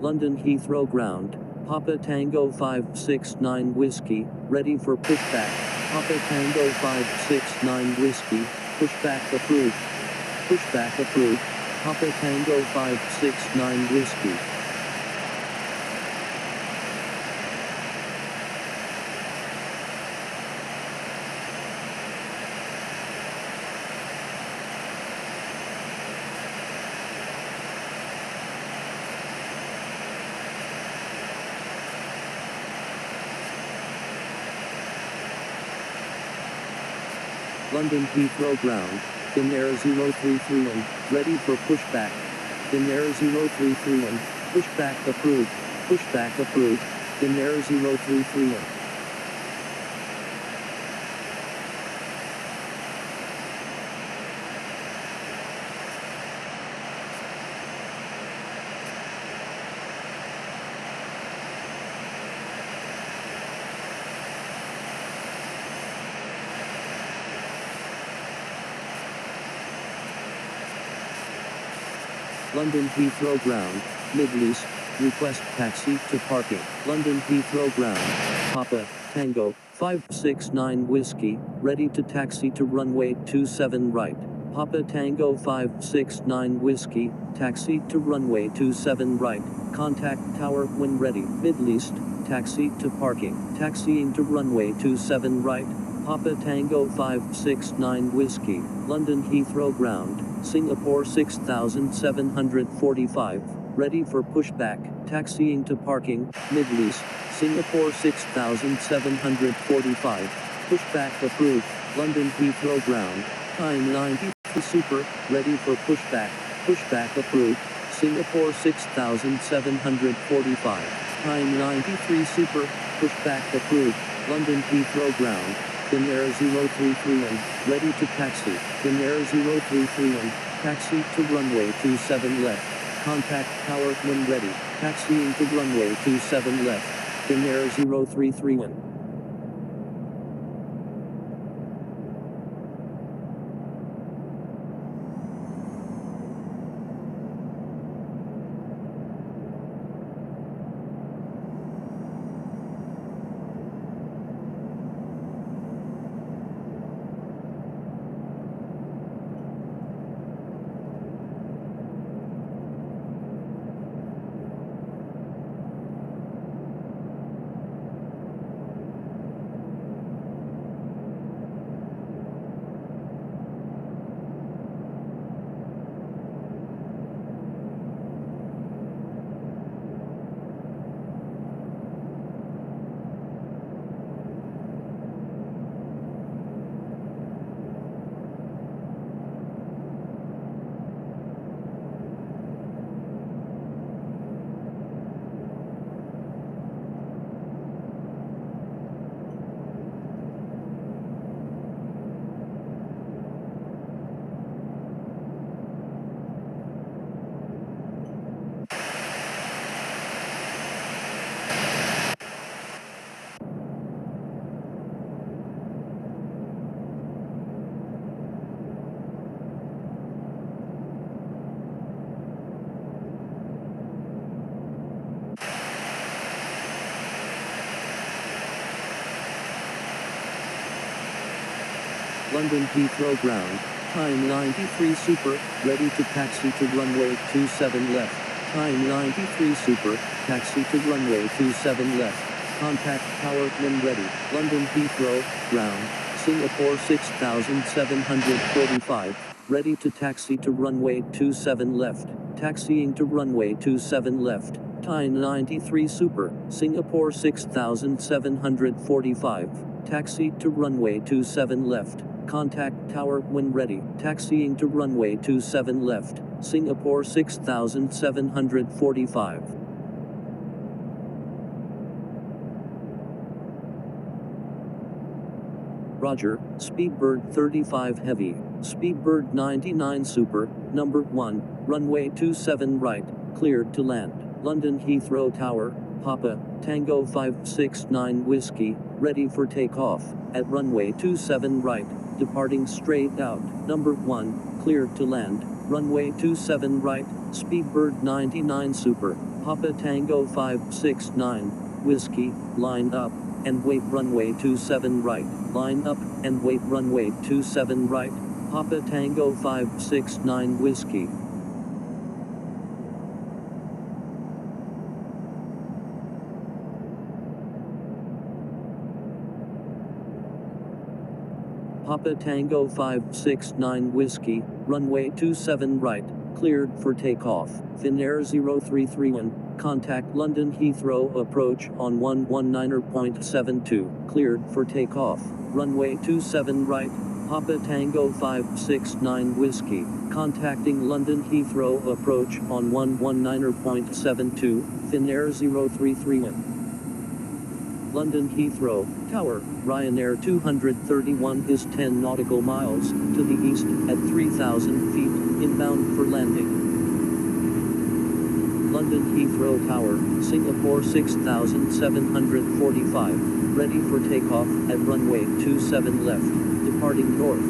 London Heathrow ground. Papa Tango 569 Whiskey, ready for pushback. Papa Tango 569 Whiskey, pushback approved. Pushback approved. Papa Tango 569 Whiskey. London Heathrow ground. Finnair 0331, ready for pushback. Finnair 0331, pushback approved. Pushback approved. Finnair 0331. London Heathrow ground, Middle East, request taxi to parking. London Heathrow ground, Papa Tango 569 Whiskey, ready to taxi to runway 27 right. Papa Tango 569 Whiskey, taxi to runway 27 right. Contact tower when ready. Middle East, taxi to parking. Taxiing to runway 27 right. Papa Tango 569 Whiskey, London Heathrow ground, Singapore 6745, ready for pushback, taxiing to parking, Middle East, Singapore 6745, pushback approved, London Heathrow ground, time 90, super, ready for pushback, pushback approved, Singapore 6745, time 93 super, pushback approved, London Heathrow ground, Finnair 0331, ready to taxi. Finnair 0331, taxi to runway 27 left. Contact tower when ready. Taxiing to runway 27 left. Finnair 0331. London Heathrow ground, time 93 super, ready to taxi to runway 27 left. Time 93 super, taxi to runway 27 left. Contact tower when ready. London Heathrow, ground, Singapore 6745, ready to taxi to runway 27 left. Taxiing to runway 27 left. Time 93 super, Singapore 6745, taxi to runway 27 left. Contact tower when ready. Taxiing to runway 27 left, Singapore 6745. Roger, Speedbird 35 Heavy, Speedbird 99 Super, number 1, runway 27 right, cleared to land. London Heathrow Tower, Papa, Tango 569 Whiskey, ready for takeoff, at runway 27 right, departing straight out. Number 1, cleared to land, runway 27 right, Speedbird 99 Super. Papa Tango 569, Whiskey, line up, and wait runway 27 right, line up, and wait runway 27 right, Papa Tango 569 Whiskey. Papa Tango 569 Whiskey, runway 27 right, cleared for takeoff. Finnair 0331, contact London Heathrow approach on 119.72, cleared for takeoff. Runway 27 right, Papa Tango 569 Whiskey, contacting London Heathrow approach on 119.72, Finnair 0331. London Heathrow, Tower, Ryanair 231 is 10 nautical miles to the east at 3,000 feet, inbound for landing. London Heathrow Tower, Singapore 6,745, ready for takeoff at runway 27 left, departing north.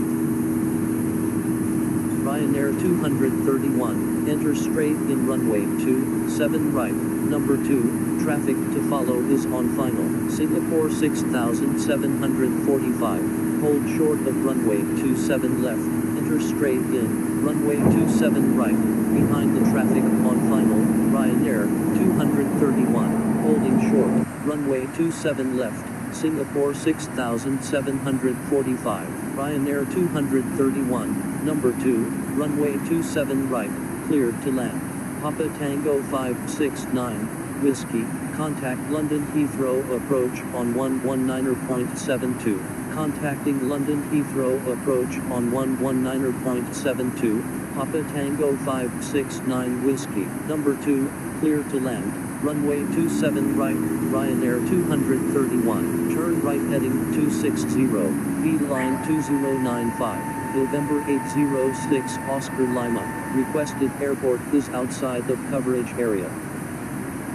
Ryanair 231, enter straight in runway 27 right, number 2. Traffic to follow is on final. Singapore 6,745. Hold short of runway 27 left. Enter straight in. Runway 27 right. Behind the traffic on final. Ryanair 231. Holding short. Runway 27 left. Singapore 6,745. Ryanair 231. Number 2. Runway 27 right. Cleared to land. Papa Tango 569. Whiskey, contact London Heathrow approach on 119.72, contacting London Heathrow approach on 119.72, Papa Tango 569 Whiskey, number 2, clear to land, runway 27 right, Ryanair 231, turn right heading 260, V-line 2095, November 806 Oscar Lima, requested airport is outside the coverage area.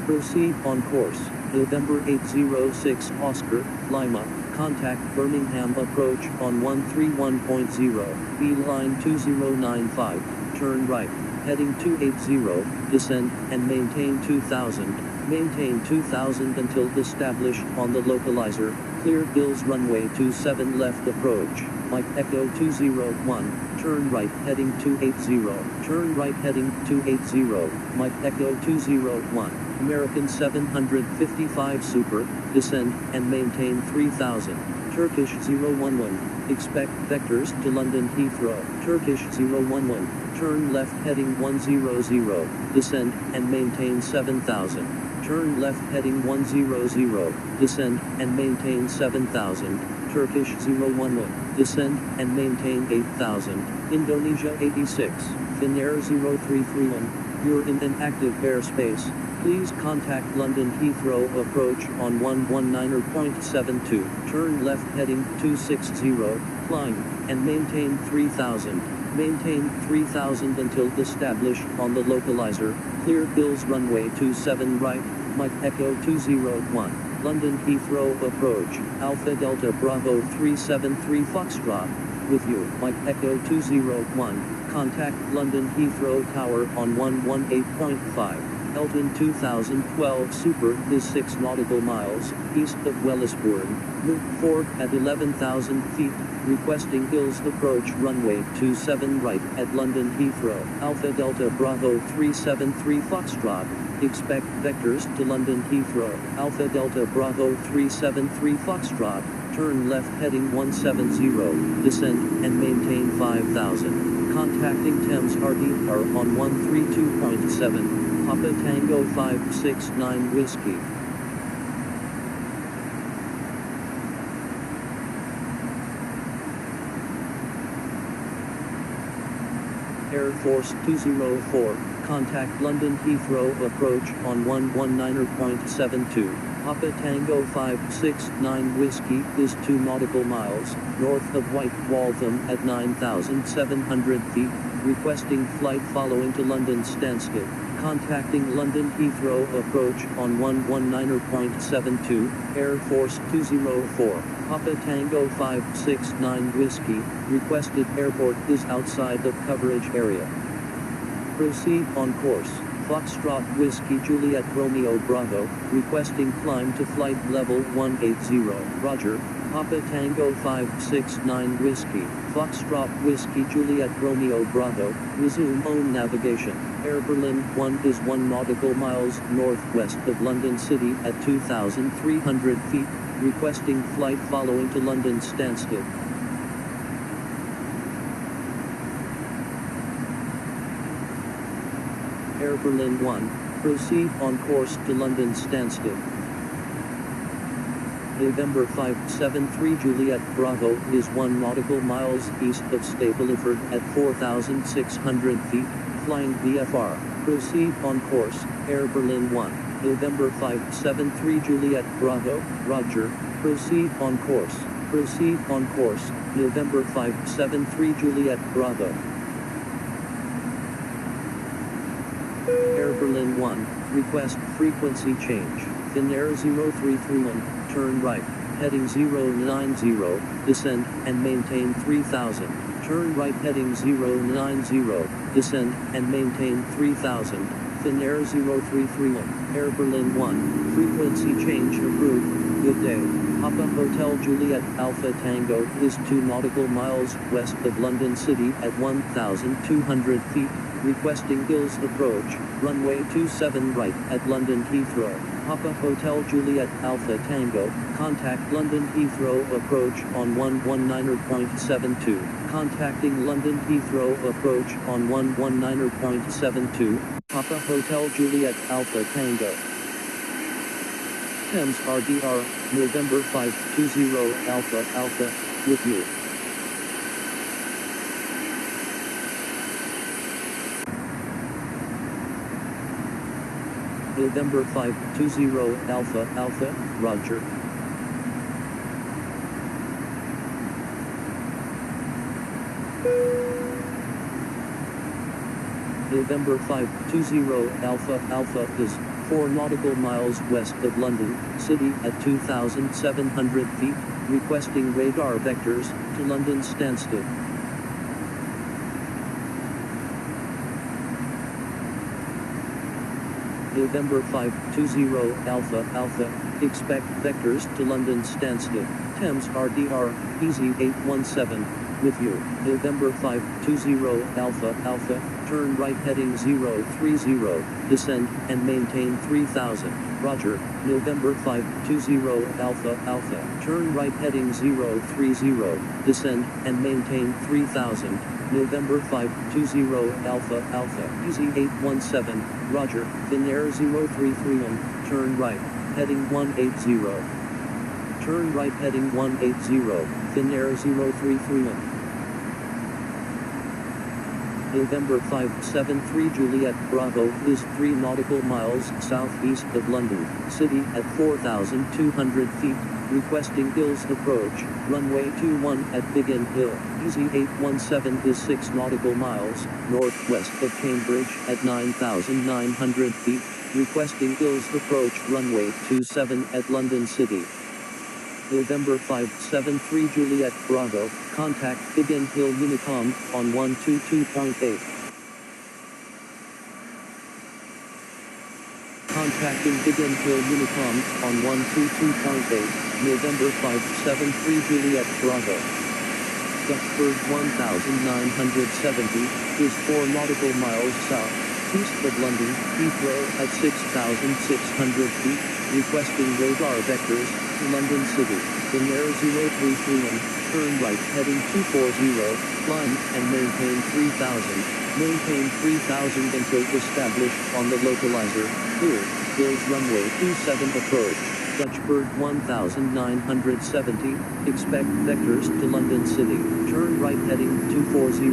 Proceed on course, November 806 Oscar, Lima, contact Birmingham approach on 131.0, V-line 2095, turn right, heading 280, descend, and maintain 2000, maintain 2000 until established on the localizer, clear Bills runway 27 left approach, Mike Echo 201, turn right heading 280, turn right heading 280, Mike Echo 201. American 755 Super, descend, and maintain 3000. Turkish 011, expect vectors to London Heathrow. Turkish 011, turn left heading 100, descend, and maintain 7000. Turn left heading 100, descend, and maintain 7000. Turkish 011, descend, and maintain 8000. Indonesia 86, Finnair 0331, you're in an active airspace. Please contact London Heathrow approach on 119.72, turn left heading 260, climb, and maintain 3000. Maintain 3000 until established on the localizer, clear Bills runway 27 right, Mike Echo 201, London Heathrow approach, Alpha Delta Bravo 373 Foxtrot, with you, Mike Echo 201, contact London Heathrow Tower on 118.5. Elton 2012 Super is 6 nautical miles east of Wellisbourne, move forward at 11,000 feet, requesting Hills approach runway 27 right at London Heathrow. Alpha Delta Bravo 373 Foxtrot, expect vectors to London Heathrow. Alpha Delta Bravo 373 Foxtrot, turn left heading 170, descend, and maintain 5,000. Contacting Thames RDR on 132.7. Papa Tango 569 Whiskey. Air Force 204, contact London Heathrow approach on 119.72. Papa Tango 569 Whiskey is 2 nautical miles north of White Waltham at 9,700 feet, requesting flight following to London Stansted. Contacting London Heathrow approach on 119.72, Air Force 204, Papa Tango 569 Whiskey, requested airport is outside the coverage area. Proceed on course, Foxtrot Whiskey Juliet Romeo Bravo, requesting climb to flight level 180, Roger. Papa Tango 569 Whiskey, Foxtrot Whiskey Juliet Romeo Bravo, resume own navigation. Air Berlin 1 is 1 nautical miles northwest of London City at 2,300 feet, requesting flight following to London Stansted. Air Berlin 1, proceed on course to London Stansted. November 573 Juliet Bravo is 1 nautical miles east of Stapleford at 4,600 feet, flying VFR. Proceed on course, Air Berlin 1. November 573 Juliet Bravo, Roger. Proceed on course. Proceed on course, November 573 Juliet Bravo. Air Berlin 1, request frequency change. Finnair 0331, turn right, heading 090, descend, and maintain 3000. Turn right heading 090, descend, and maintain 3000. Finnair 0331, Air Berlin 1, frequency change approved. Good day. Papa Hotel Juliet Alpha Tango is 2 nautical miles west of London City at 1,200 feet, requesting hills approach, runway 27 right at London Heathrow. Papa Hotel Juliet Alpha Tango, contact London Heathrow approach on 119.72. Contacting London Heathrow approach on 119.72. Papa Hotel Juliet Alpha Tango. Thames RDR, November 520 Alpha Alpha, with you. November 520 Alpha Alpha, Roger. November 520 Alpha Alpha is 4 nautical miles west of London City at 2,700 feet, requesting radar vectors to London Stansted. November 520 Alpha Alpha, expect vectors to London Stansted. Thames RDR, Easy 817, with you. November 520 Alpha Alpha, turn right heading 030, descend, and maintain 3000. Roger. November 520 Alpha Alpha, turn right heading 030, descend, and maintain 3000. November 520 Alpha Alpha, Easy 817, Roger. Finnair 0331, turn right, heading 180. Turn right heading 180, Finnair 0331. November 573 Juliet Bravo is 3 nautical miles southeast of London City at 4,200 feet, requesting hills approach, runway 21 at Biggin Hill. Easy 817 is 6 nautical miles northwest of Cambridge at 9,900 feet, requesting hills approach, runway 27 at London City. November 573 Juliet Bravo, contact Biggin Hill Unicom on 122.8. Contacting Biggin Hill Unicom on 122.8, November 573 Juliet Bravo. Duxford 1970 is 4 nautical miles south east of London Heathrow at 6,600 feet, requesting radar vectors to London City. Finnair 0331, turn right heading 240, climb and maintain 3000. Maintain 3000 until established on the localizer. Clear. Hills runway 27 approach. Dutchbird 1970, expect vectors to London City. Turn right heading 240,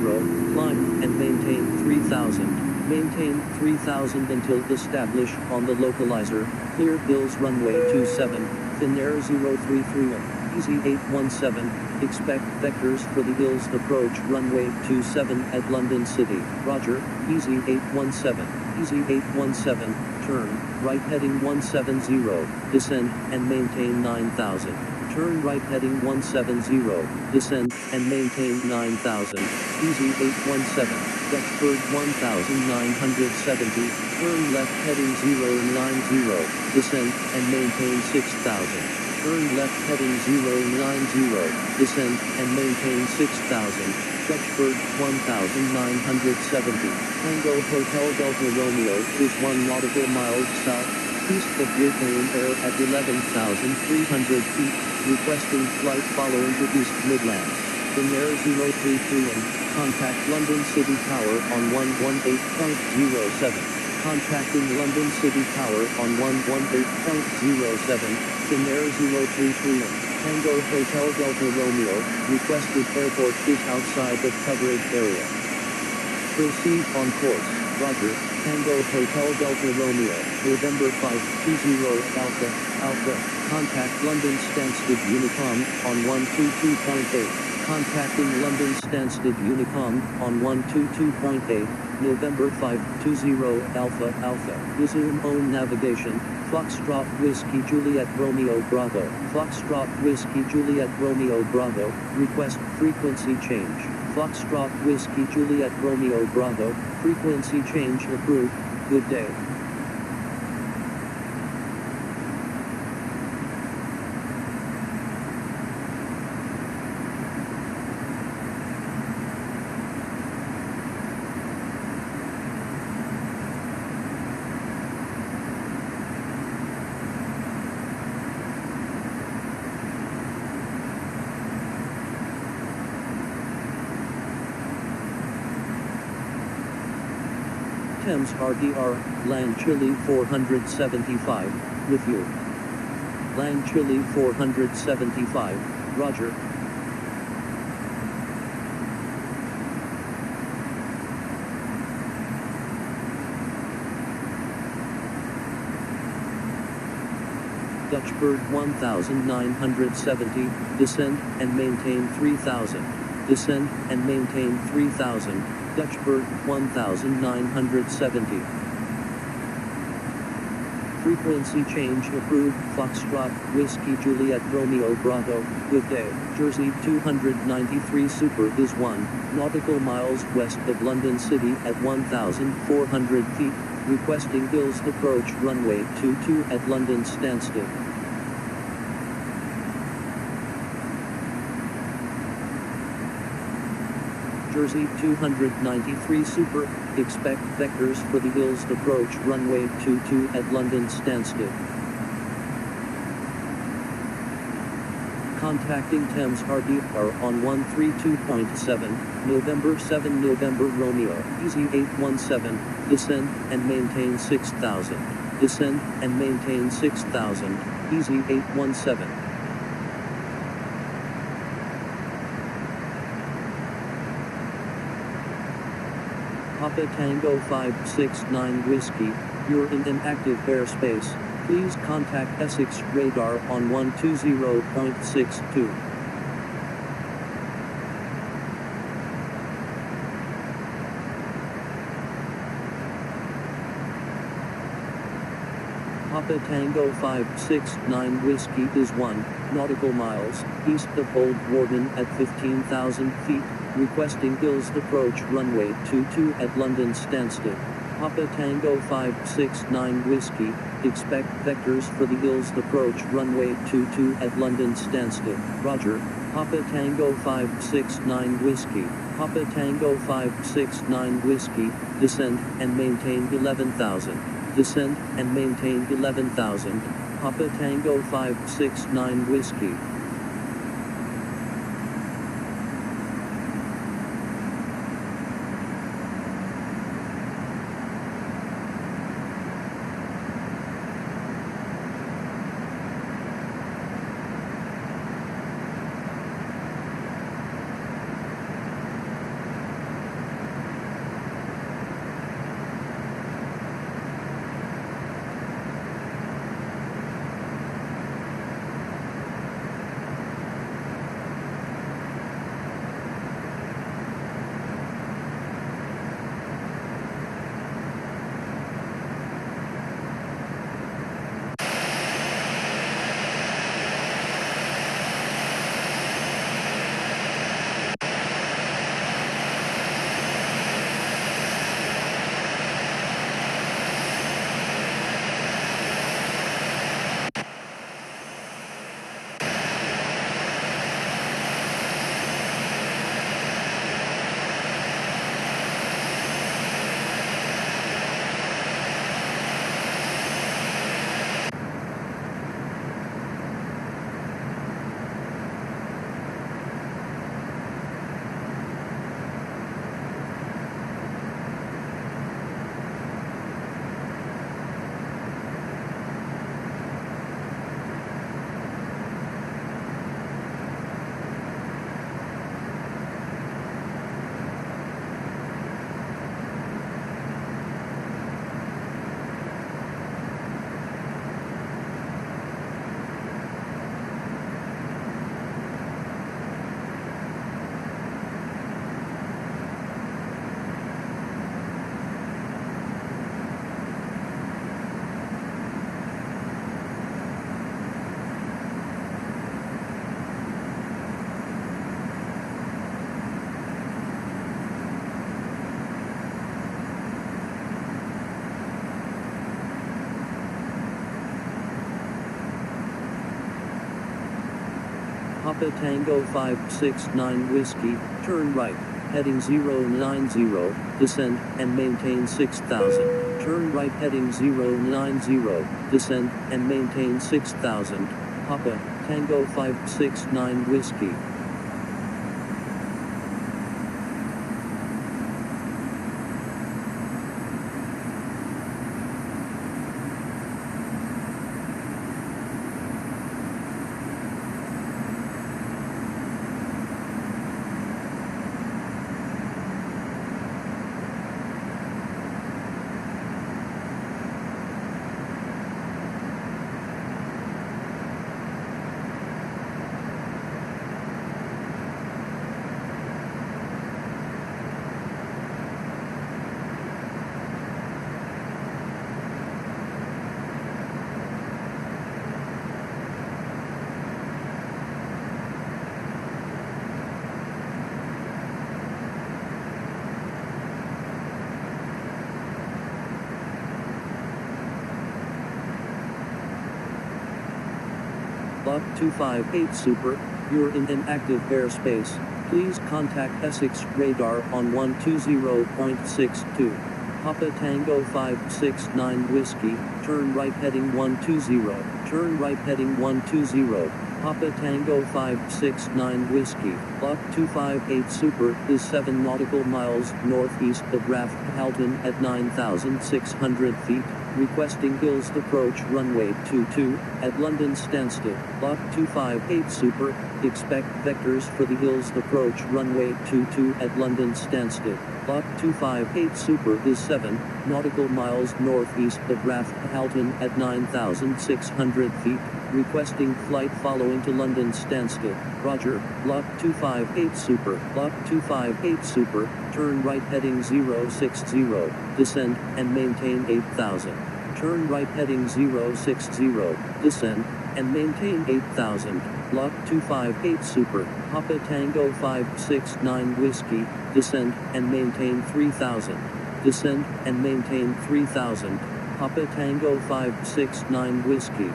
climb and maintain 3000. Maintain 3000 until established on the localizer. Clear. Hills runway 27, Finnair 0331, Easy 817, expect vectors for the Hills approach runway 27 at London City. Roger. Easy 817, Easy 817, turn right heading 170, descend and maintain 9000. Turn right heading 170, descend, and maintain 9000. Easy 817, Dutchbird 1970, turn left heading 090, descend, and maintain 6000. Turn left heading 090, descend, and maintain 6000. Dutchbird 1970, Tango Hotel Delta Romeo is 1 nautical miles south, east of Britain Air at 11,300 feet, requesting flight following to East Midlands. In Air 033 contact London City Tower on 118.07. Contacting London City Tower on 118.07. In Air 033 Tango Hotel Delta Romeo, requested airport is outside of coverage area. Proceed on course, Roger, Tango Hotel Delta Romeo, November 520 Alpha, Alpha, contact London Stansted Unicom on 122.8, contacting London Stansted Unicom on 122.8, November 520 Alpha, Alpha, resume own navigation, Foxtrot Whiskey Juliet Romeo Bravo, Foxtrot Whiskey Juliet Romeo Bravo, request frequency change. Foxtrot Whiskey Juliet Romeo Bravo, frequency change approved, good day. Thames RDR, Land Chile 475, with you. Land Chile 475, Roger. Dutchbird 1970, descend and maintain 3000. Descend and maintain 3000. Dutchbird 1970. Frequency change approved. Foxtrot Whiskey Juliet Romeo Bravo, good day. Jersey 293 Super is 1 nautical miles west of London City at 1,400 feet, requesting Hills approach runway 22 at London Stansted. Jersey 293 Super, expect vectors for the Hills approach runway 22 at London Stansted. Contacting Thames RDR on 132.7, November 7 November Romeo, Easy 817, descend and maintain 6000. Descend and maintain 6000, Easy 817. Papa Tango 569 Whiskey, you're in inactive airspace, please contact Essex Radar on 120.62. Papa Tango 569 Whiskey is 1 nautical miles east of Old Warden at 15,000 feet, requesting Hills approach runway 22 at London Stansted. Papa Tango 569 Whiskey, expect vectors for the Hills approach runway 22 at London Stansted. Roger, Papa Tango 569 Whiskey, Papa Tango 569 Whiskey, descend and maintain 11,000. Descend and maintain 11,000, Papa Tango 569 Whiskey. Papa Tango 569 Whiskey, turn right, heading 090, descend, and maintain 6000. Turn right heading 090, descend, and maintain 6000. Papa Tango 569 Whiskey. Lot 258 Super, you're in an active airspace. Please contact Essex radar on 120.62. Papa Tango 569 Whiskey, turn right heading 120, turn right heading 120. Papa Tango 569 Whiskey, Lot 258 Super is 7 nautical miles northeast of Halton at 9,600 feet. Requesting Hills approach runway 22 at London Stansted. Lot 258 Super, expect vectors for the Hills approach runway 22 at London Stansted. Lot 258 Super is 7 nautical miles northeast of Halton at 9,600 feet. Requesting flight following to London Stansted. Roger. Lot 258 Super. Lot 258 Super, turn right heading 060, descend, and maintain 8,000. Turn right heading 060, descend, and maintain 8,000. Lot 258 Super, Papa Tango 569 Whiskey, descend, and maintain 3,000. Descend, and maintain 3,000. Papa Tango 569 Whiskey.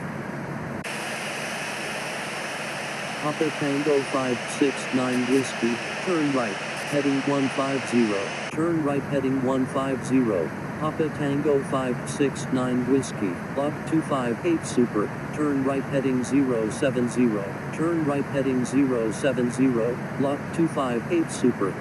Papa Tango 569 Whiskey, turn right, heading 150, turn right heading 150, Papa Tango 569 Whiskey, Lot 258 Super, turn right heading 070, turn right heading 070, Lot 258 Super.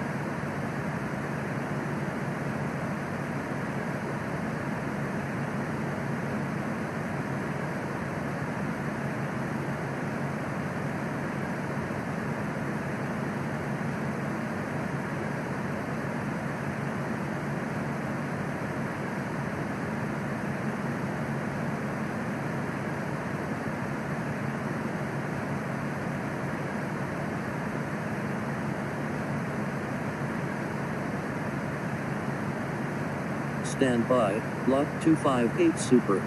Stand by, Lot 258 Super.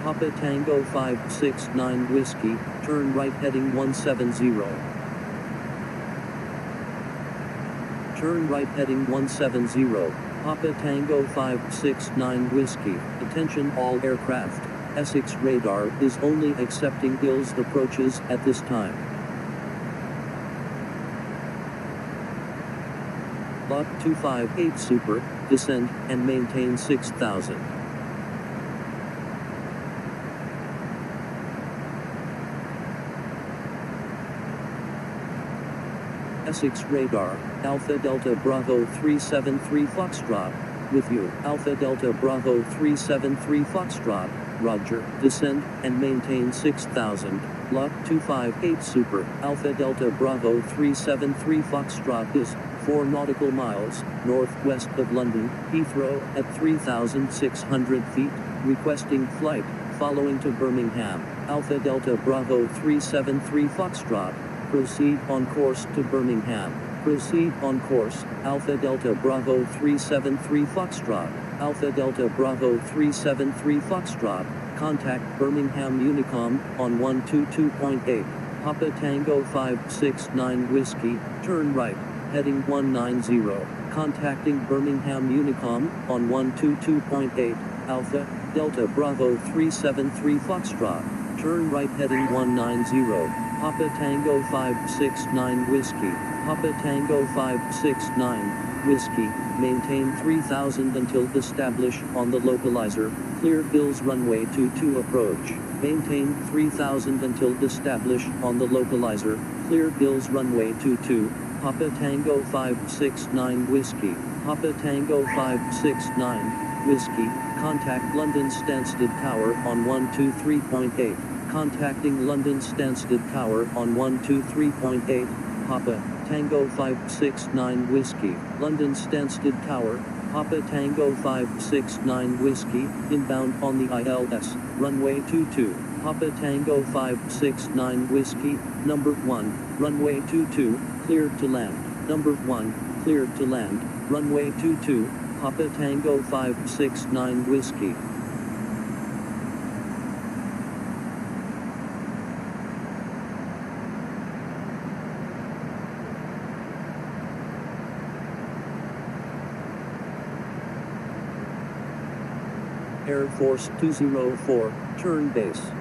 Papa Tango 569 Whiskey, turn right heading 170. Turn right heading 170, Papa Tango 569 Whiskey, attention all aircraft, Essex radar is only accepting Hills approaches at this time. Lot 258 Super, descend, and maintain 6,000. Essex radar, Alpha Delta Bravo 373 Foxtrot, with you. Alpha Delta Bravo 373 Foxtrot, roger, descend, and maintain 6,000. Lot 258 Super, Alpha Delta Bravo 373 Foxtrot is 4 nautical miles northwest of London, Heathrow at 3,600 feet, requesting flight following to Birmingham. Alpha Delta Bravo 373 Foxtrot, proceed on course to Birmingham. Proceed on course, Alpha Delta Bravo 373 Foxtrot, Alpha Delta Bravo 373 Foxtrot, contact Birmingham Unicom on 122.8, Papa Tango 569 Whiskey, turn right, heading 190, contacting Birmingham Unicom on 122.8, Alpha Delta Bravo 373 Foxtrot, Turn right heading 190. Papa Tango 569 Whiskey. Papa Tango 569 Whiskey. Maintain 3000 until established on the localizer. Clear Bills runway 22 approach. Maintain 3000 until established on the localizer. Clear Bills runway 22. Papa Tango 569 Whiskey. Papa Tango 569 Whiskey. Contact London Stansted Tower on 123.8. Contacting London Stansted Tower on 123.8. Papa Tango 569 Whiskey. London Stansted Tower. Papa Tango 569 Whiskey. Inbound on the ILS. Runway 22. Papa Tango 569 Whiskey. Number 1. Runway 22. Cleared to land. Number 1. Cleared to land. Runway 22. Papa Tango 569 Whiskey. Air Force 204, turn base.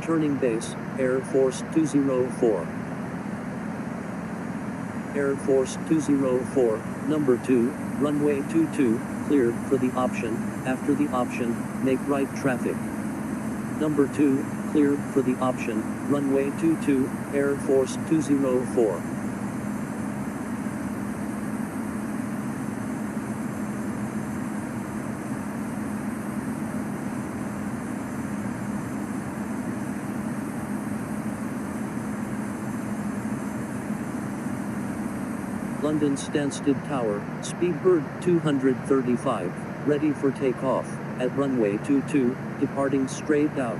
Turning base, Air Force 204. Air Force 204, number 2, runway 22, cleared for the option. After the option, make right traffic. Number 2, cleared for the option, runway 22, Air Force 204. London Stansted Tower, Speedbird 235, ready for takeoff, at runway 22, departing straight out.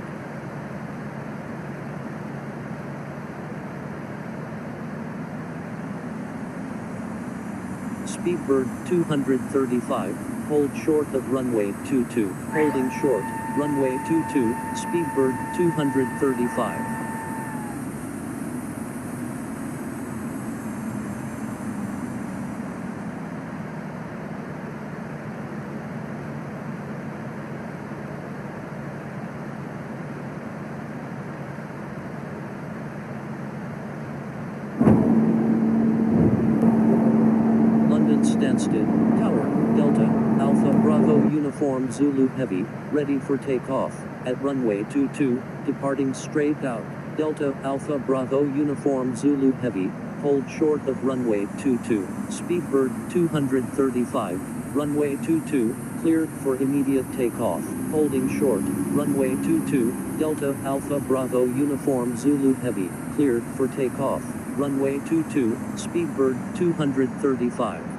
Speedbird 235, hold short of runway 22, holding short, runway 22, Speedbird 235. Stansted Tower, Delta, Alpha Bravo Uniform Zulu Heavy, ready for takeoff, at runway 22, departing straight out, Delta Alpha Bravo Uniform Zulu Heavy, hold short of runway 22, Speedbird 235, runway 22, cleared for immediate takeoff, holding short, runway 22, Delta Alpha Bravo Uniform Zulu Heavy, cleared for takeoff, runway 22, Speedbird 235.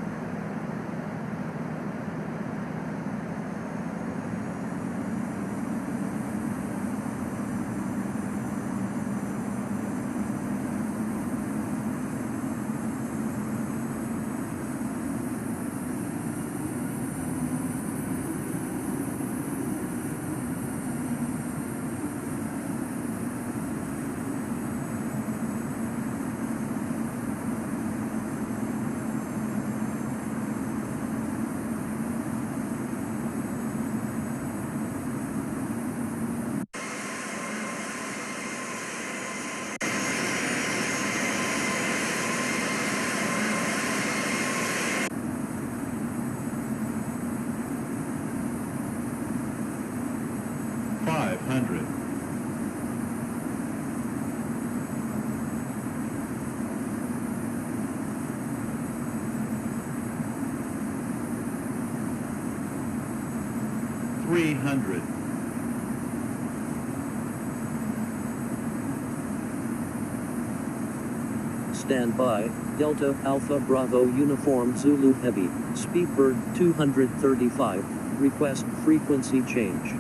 Stand by, Delta Alpha Bravo Uniform Zulu Heavy, Speedbird 235, request frequency change.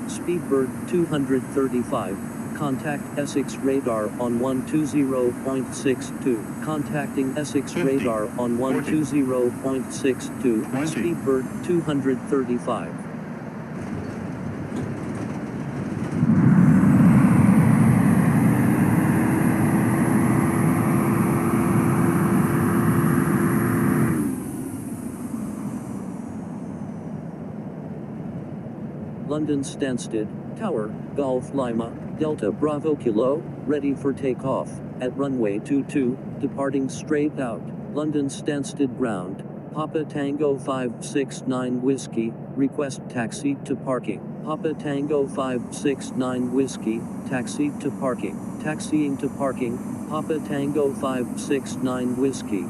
Speedbird 235, contact Essex radar on 120.62, contacting Essex radar on 120.62, Speedbird 235. London Stansted, Tower, Golf Lima, Delta Bravo Kilo, ready for takeoff, at runway 22, departing straight out, London Stansted ground, Papa Tango 569 Whiskey, request taxi to parking. Papa Tango 569 Whiskey, taxi to parking. Taxiing to parking, Papa Tango 569 Whiskey.